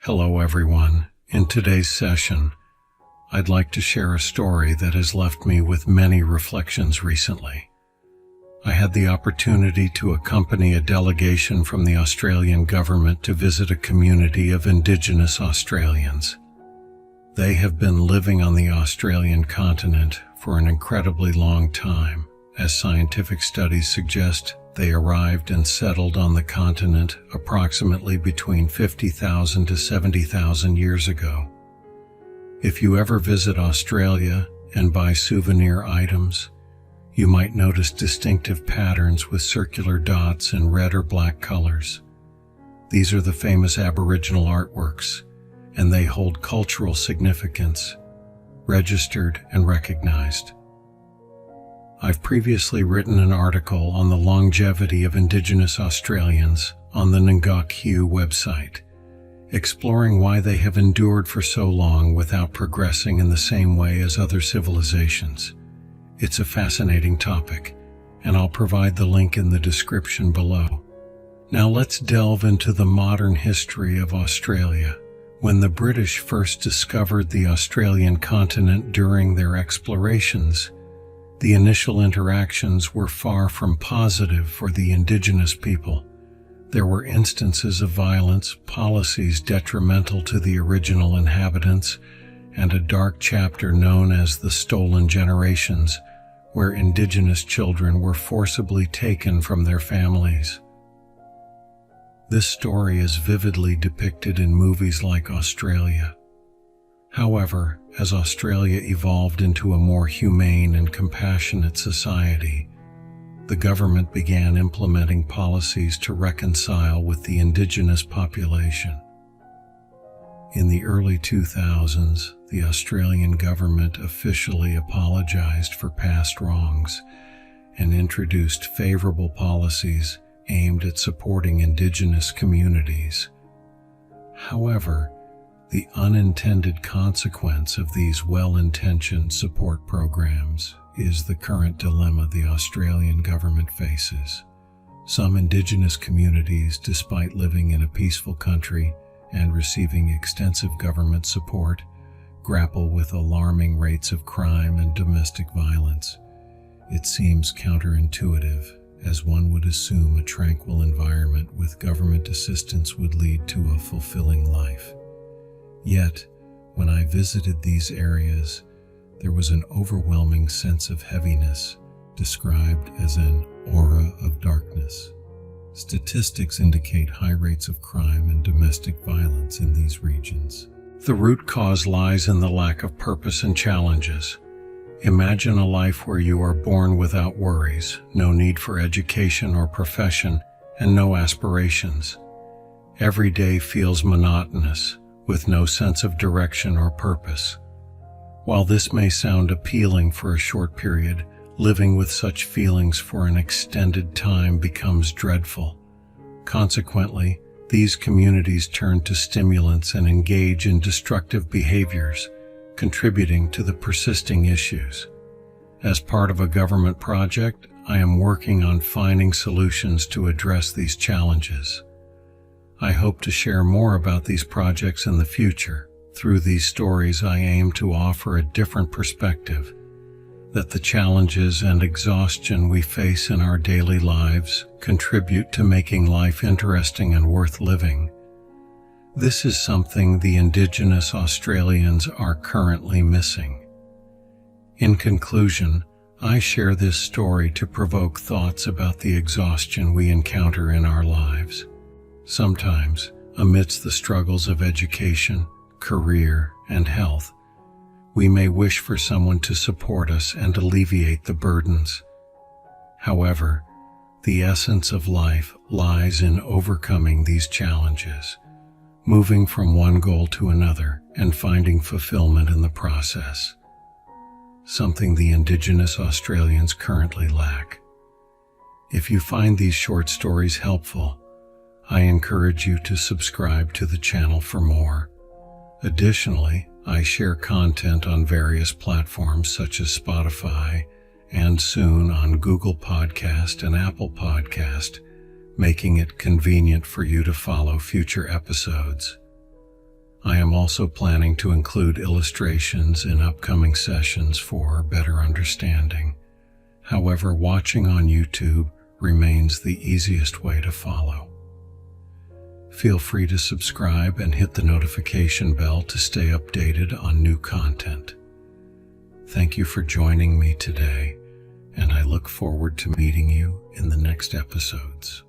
Hello everyone. In today's session, I'd like to share a story that has left me with many reflections recently. I had the opportunity to accompany a delegation from the Australian government to visit a community of Indigenous Australians. They have been living on the Australian continent for an incredibly long time. As scientific studies suggest, they arrived and settled on the continent approximately between 50,000 to 70,000 years ago. If you ever visit Australia and buy souvenir items, you might notice distinctive patterns with circular dots in red or black colors. These are the famous Aboriginal artworks, and they hold cultural significance, registered and recognized. I've previously written an article on the longevity of Indigenous Australians on the Ngak'u website, exploring why they have endured for so long without progressing in the same way as other civilizations. It's a fascinating topic, and I'll provide the link in the description below. Now let's delve into the modern history of Australia. When the British first discovered the Australian continent during their explorations, the initial interactions were far from positive for the Indigenous people. There were instances of violence, policies detrimental to the original inhabitants, and a dark chapter known as the Stolen Generations, where Indigenous children were forcibly taken from their families. This story is vividly depicted in movies like Australia. However, as Australia evolved into a more humane and compassionate society, the government began implementing policies to reconcile with the Indigenous population. In the early 2000s, the Australian government officially apologized for past wrongs and introduced favorable policies aimed at supporting Indigenous communities. However, the unintended consequence of these well-intentioned support programs is the current dilemma the Australian government faces. Some Indigenous communities, despite living in a peaceful country and receiving extensive government support, grapple with alarming rates of crime and domestic violence. It seems counterintuitive, as one would assume a tranquil environment with government assistance would lead to a fulfilling life. Yet, when I visited these areas, there was an overwhelming sense of heaviness, described as an aura of darkness. Statistics indicate high rates of crime and domestic violence in these regions. The root cause lies in the lack of purpose and challenges. Imagine a life where you are born without worries, no need for education or profession, and no aspirations. Every day feels monotonous, with no sense of direction or purpose. While this may sound appealing for a short period, living with such feelings for an extended time becomes dreadful. Consequently, these communities turn to stimulants and engage in destructive behaviors, contributing to the persisting issues. As part of a government project, I am working on finding solutions to address these challenges. I hope to share more about these projects in the future. Through these stories, I aim to offer a different perspective, that the challenges and exhaustion we face in our daily lives contribute to making life interesting and worth living. This is something the Indigenous Australians are currently missing. In conclusion, I share this story to provoke thoughts about the exhaustion we encounter in our lives. Sometimes, amidst the struggles of education, career, and health, we may wish for someone to support us and alleviate the burdens. However, the essence of life lies in overcoming these challenges, moving from one goal to another, and finding fulfillment in the process, something the Indigenous Australians currently lack. If you find these short stories helpful, I encourage you to subscribe to the channel for more. Additionally, I share content on various platforms such as Spotify and soon on Google Podcast and Apple Podcast, making it convenient for you to follow future episodes. I'm also planning to include illustrations in upcoming sessions for better understanding. However, watching on YouTube remains the easiest way to follow. Feel free to subscribe and hit the notification bell to stay updated on new content. Thank you for joining me today, and I look forward to meeting you in the next episodes.